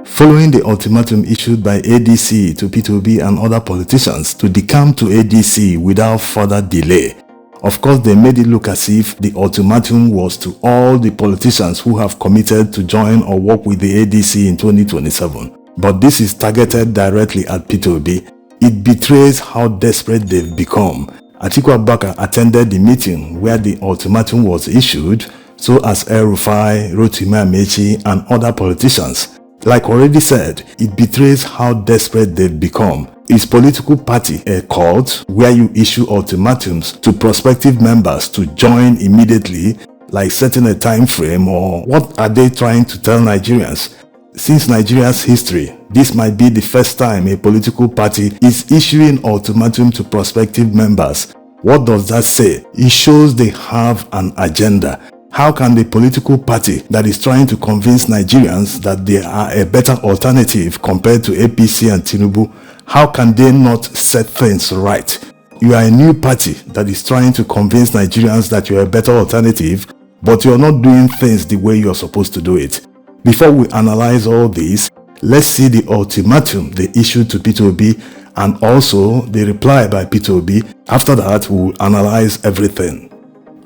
Following the ultimatum issued by ADC to Peter Obi and other politicians to decamp to ADC without further delay, of course they made it look as if the ultimatum was to all the politicians who have committed to join or work with the ADC in 2027. But this is targeted directly at Peter Obi. It betrays how desperate they've become. Atiku Abubakar attended the meeting where the ultimatum was issued, so as El-Rufai, Rotimi Amaechi and other politicians. Like already said, it betrays how desperate they've become. Is political party a cult where you issue ultimatums to prospective members to join immediately, like setting a time frame, or what are they trying to tell Nigerians? Since Nigeria's history, this might be the first time a political party is issuing ultimatum to prospective members. What does that say? It shows they have an agenda. How can the political party that is trying to convince Nigerians that they are a better alternative compared to APC and Tinubu, how can they not set things right? You are a new party that is trying to convince Nigerians that you are a better alternative, but you are not doing things the way you are supposed to do it. Before we analyze all this, let's see the ultimatum they issued to Peter Obi and also the reply by Peter Obi. After that, we will analyze everything.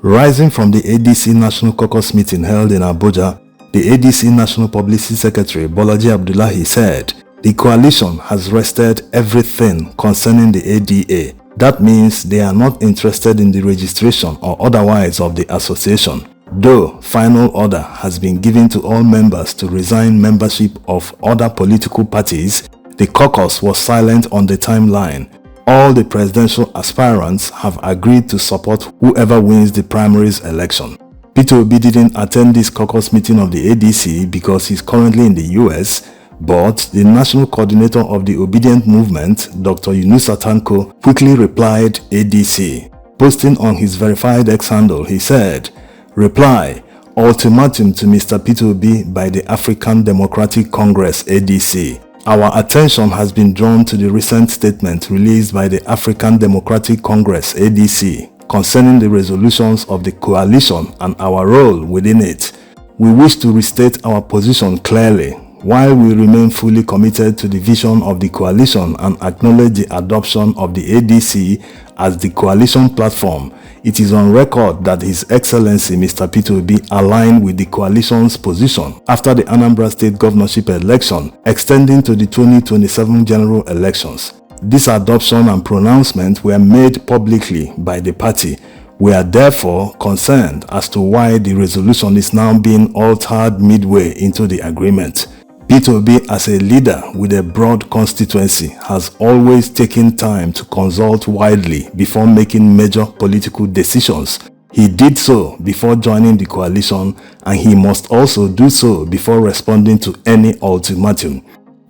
Rising from the ADC National Caucus meeting held in Abuja, the ADC National Publicity Secretary Bolaji Abdullahi said, the coalition has rested everything concerning the ADA. That means they are not interested in the registration or otherwise of the association. Though final order has been given to all members to resign membership of other political parties, the caucus was silent on the timeline. All the presidential aspirants have agreed to support whoever wins the primaries election. Peter Obi didn't attend this caucus meeting of the ADC because he's currently in the US, but the national coordinator of the Obedient Movement, Dr. Yunusa Tanko, quickly replied ADC. Posting on his verified X handle, he said, "Reply, ultimatum to Mr. Peter Obi by the African Democratic Congress ADC. Our attention has been drawn to the recent statement released by the African Democratic Congress ADC concerning the resolutions of the coalition and our role within it. We wish to restate our position clearly. While we remain fully committed to the vision of the coalition and acknowledge the adoption of the ADC as the coalition platform, it is on record that His Excellency Mr. Peter Obi aligned with the coalition's position after the Anambra State governorship election, extending to the 2027 general elections. This adoption and pronouncement were made publicly by the party. We are therefore concerned as to why the resolution is now being altered midway into the agreement. Peter Obi, as a leader with a broad constituency, has always taken time to consult widely before making major political decisions. He did so before joining the coalition, and he must also do so before responding to any ultimatum.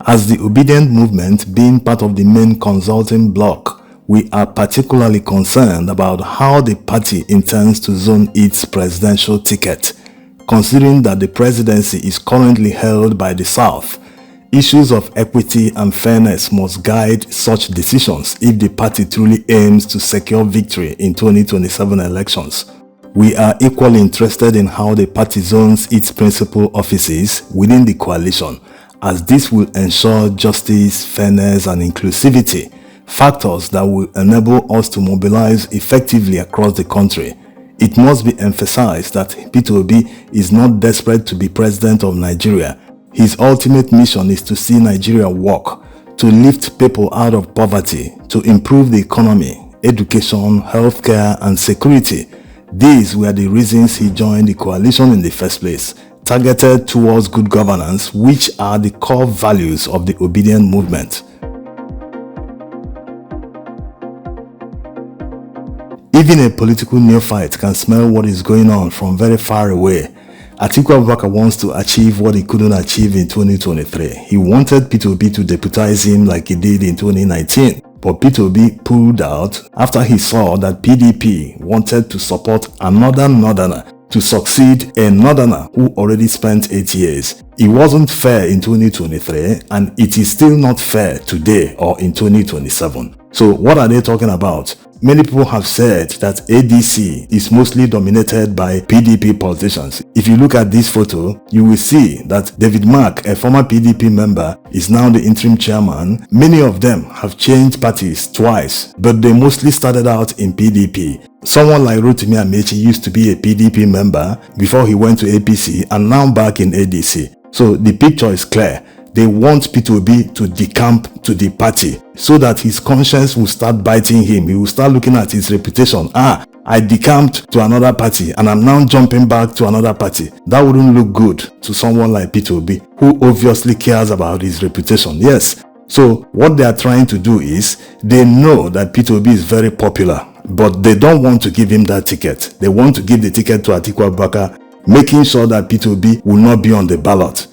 As the Obedient Movement being part of the main consulting bloc, we are particularly concerned about how the party intends to zone its presidential ticket. Considering that the presidency is currently held by the South, issues of equity and fairness must guide such decisions if the party truly aims to secure victory in 2027 elections. We are equally interested in how the party zones its principal offices within the coalition, as this will ensure justice, fairness, and inclusivity, factors that will enable us to mobilize effectively across the country. It must be emphasized that Peter Obi is not desperate to be president of Nigeria. His ultimate mission is to see Nigeria work, to lift people out of poverty, to improve the economy, education, healthcare, and security. These were the reasons he joined the coalition in the first place, targeted towards good governance, which are the core values of the Obedient Movement. Even a political neophyte can smell what is going on from very far away. Atiku Abubakar wants to achieve what he couldn't achieve in 2023. He wanted Peter Obi to deputize him like he did in 2019. But Peter Obi pulled out after he saw that PDP wanted to support another northerner to succeed a northerner who already spent 8 years. It wasn't fair in 2023 and it is still not fair today or in 2027. So what are they talking about? Many people have said that ADC is mostly dominated by PDP politicians. If you look at this photo, you will see that David Mark, a former PDP member, is now the interim chairman. Many of them have changed parties twice, but they mostly started out in PDP. Someone like Rotimi Amaechi used to be a PDP member before he went to APC and now back in ADC. So the picture is clear. They want Peter Obi to decamp to the party so that his conscience will start biting him. He will start looking at his reputation. I decamped to another party and I'm now jumping back to another party. That wouldn't look good to someone like Peter Obi, who obviously cares about his reputation. Yes. So what they are trying to do is, they know that Peter Obi is very popular, but they don't want to give him that ticket. They want to give the ticket to Atiku Abubakar, making sure that Peter Obi will not be on the ballot.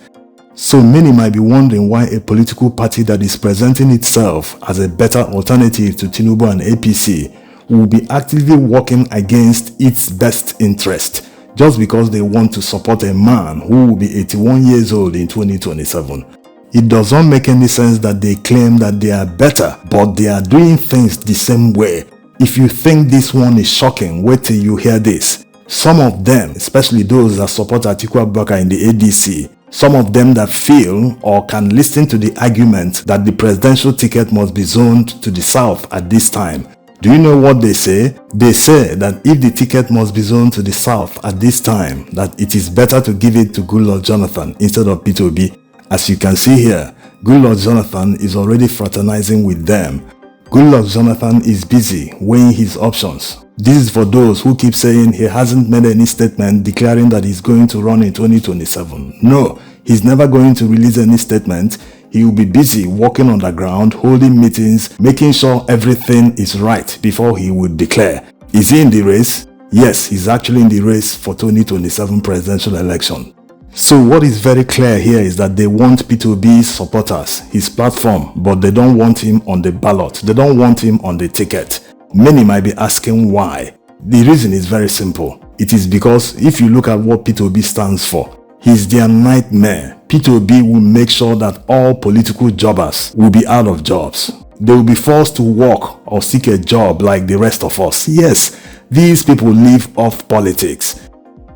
So many might be wondering why a political party that is presenting itself as a better alternative to Tinubu and APC will be actively working against its best interest just because they want to support a man who will be 81 years old in 2027. It doesn't make any sense that they claim that they are better, but they are doing things the same way. If you think this one is shocking, wait till you hear this. Some of them, especially those that support Atiku Abubakar in the ADC, some of them that feel or can listen to the argument that the presidential ticket must be zoned to the south at this time. Do you know what they say? They say that if the ticket must be zoned to the south at this time, that it is better to give it to Goodluck Jonathan instead of Peter Obi. As you can see here, Goodluck Jonathan is already fraternizing with them. Goodluck Jonathan is busy weighing his options. This is for those who keep saying he hasn't made any statement declaring that he's going to run in 2027. No, he's never going to release any statement. He will be busy working on the ground, holding meetings, making sure everything is right before he would declare. Is he in the race? Yes, he's actually in the race for 2027 presidential election. So what is very clear here is that they want Peter Obi's supporters, his platform, but they don't want him on the ballot. They don't want him on the ticket. Many might be asking why. The reason is very simple. It is because if you look at what Peter Obi stands for, he's their nightmare. Peter Obi will make sure that all political jobbers will be out of jobs. They will be forced to work or seek a job like the rest of us. Yes, these people live off politics.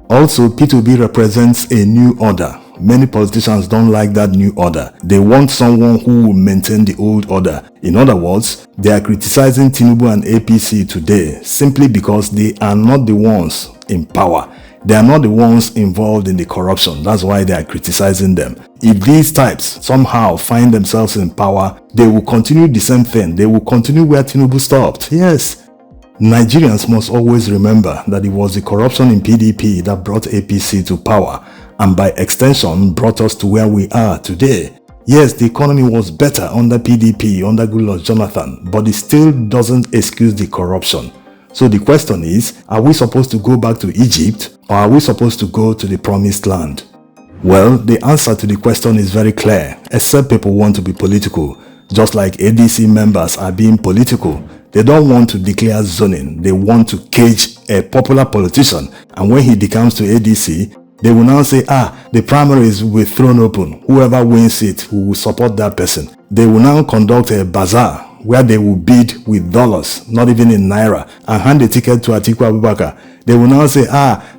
Also, Peter Obi represents a new order. Many politicians don't like that new order. They want someone who will maintain the old order. In other words, they are criticizing Tinubu and APC today simply because they are not the ones in power. They are not the ones involved in the corruption. That's why they are criticizing them. If these types somehow find themselves in power, they will continue the same thing. They will continue where Tinubu stopped. Yes. Nigerians must always remember that it was the corruption in PDP that brought APC to power, and by extension brought us to where we are today. Yes, the economy was better under PDP, under Goodluck Jonathan, but it still doesn't excuse the corruption. So the question is, are we supposed to go back to Egypt, or are we supposed to go to the promised land? Well, the answer to the question is very clear, except people want to be political. Just like ADC members are being political. They don't want to declare zoning. They want to cage a popular politician. And when he decamps to ADC, they will now say, the primaries will be thrown open. Whoever wins it, we will support that person. They will now conduct a bazaar where they will bid with dollars, not even in naira, and hand the ticket to Atiku Abubakar. They will now say,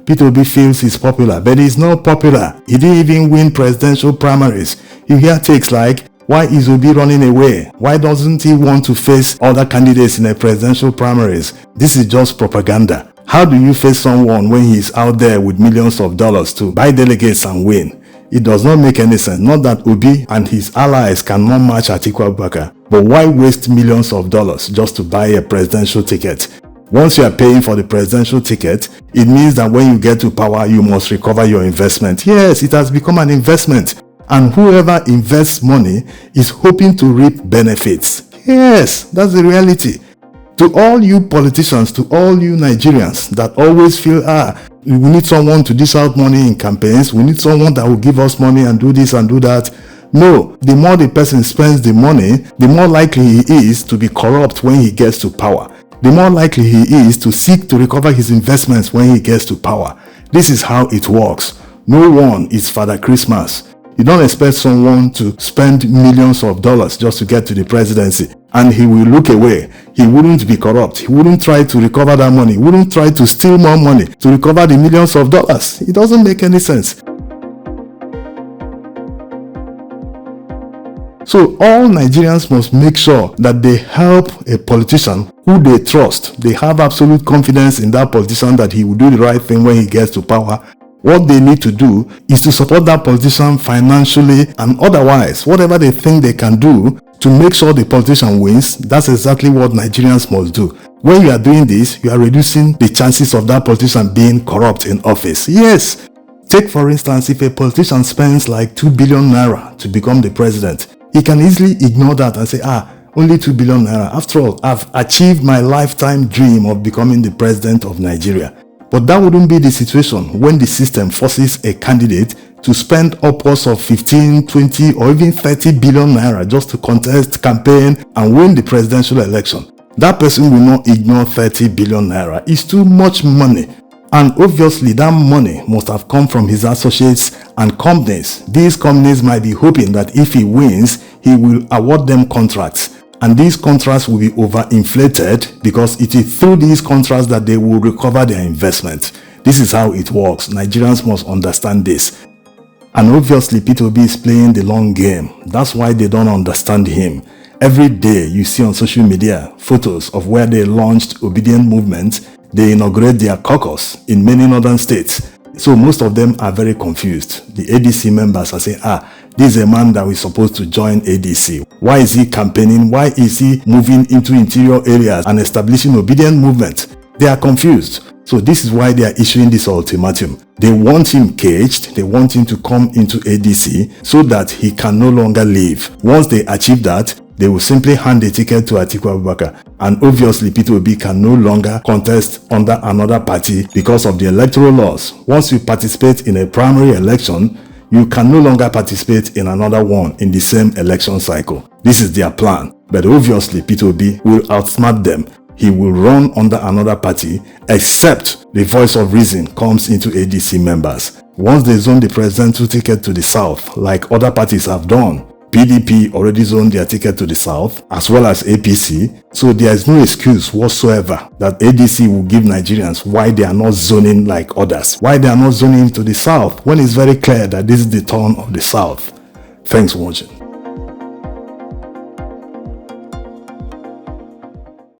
Peter Obi feels he's popular, but he's not popular. He didn't even win presidential primaries. You hear takes like, why is Obi running away? Why doesn't he want to face other candidates in a presidential primaries? This is just propaganda. How do you face someone when he's out there with millions of dollars to buy delegates and win? It does not make any sense. Not that Obi and his allies cannot match Atiku Abubakar, but why waste millions of dollars just to buy a presidential ticket? Once you are paying for the presidential ticket, it means that when you get to power, you must recover your investment. Yes, it has become an investment. And whoever invests money is hoping to reap benefits. Yes, that's the reality. To all you politicians, to all you Nigerians that always feel, we need someone to dish out money in campaigns, we need someone that will give us money and do this and do that. No, the more the person spends the money, the more likely he is to be corrupt when he gets to power. The more likely he is to seek to recover his investments when he gets to power. This is how it works. No one is Father Christmas. You don't expect someone to spend millions of dollars just to get to the presidency. and he will look away. He wouldn't be corrupt. He wouldn't try to recover that money. He wouldn't try to steal more money to recover the millions of dollars. It doesn't make any sense. So all Nigerians must make sure that they help a politician who they trust. They have absolute confidence in that politician that he will do the right thing when he gets to power. What they need to do is to support that politician financially and otherwise, whatever they think they can do to make sure the politician wins. That's exactly what Nigerians must do. When you are doing this, you are reducing the chances of that politician being corrupt in office. Yes. Take for instance, if a politician spends like 2 billion naira to become the president, he can easily ignore that and say, only 2 billion naira. After all, I've achieved my lifetime dream of becoming the president of Nigeria. But that wouldn't be the situation when the system forces a candidate to spend upwards of 15, 20, or even 30 billion naira just to contest, campaign, and win the presidential election. That person will not ignore 30 billion naira. It's too much money. And obviously that money must have come from his associates and companies. These companies might be hoping that if he wins, he will award them contracts. And these contracts will be overinflated because it is through these contracts that they will recover their investment. This is how it works. Nigerians must understand this. And obviously Peter Obi is playing the long game. That's why they don't understand him. Every day you see on social media photos of where they launched obedient movements. They inaugurate their caucus in many northern states. So most of them are very confused. The ADC members are saying, this is a man that is supposed to join ADC. Why is he campaigning? Why is he moving into interior areas and establishing obedient movement? They are confused. So this is why they are issuing this ultimatum. They want him caged. They want him to come into ADC so that he can no longer leave. Once they achieve that, they will simply hand a ticket to Atiku Abubakar. And obviously Peter Obi can no longer contest under another party because of the electoral laws. Once you participate in a primary election, you can no longer participate in another one in the same election cycle. This is their plan. But obviously Peter Obi will outsmart them. He will run under another party except the voice of reason comes into ADC members. Once they zone the presidential ticket to the south, like other parties have done, PDP already zoned their ticket to the south, as well as APC, so there is no excuse whatsoever that ADC will give Nigerians why they are not zoning like others, why they are not zoning to the south, when it's very clear that this is the turn of the south. Thanks for watching.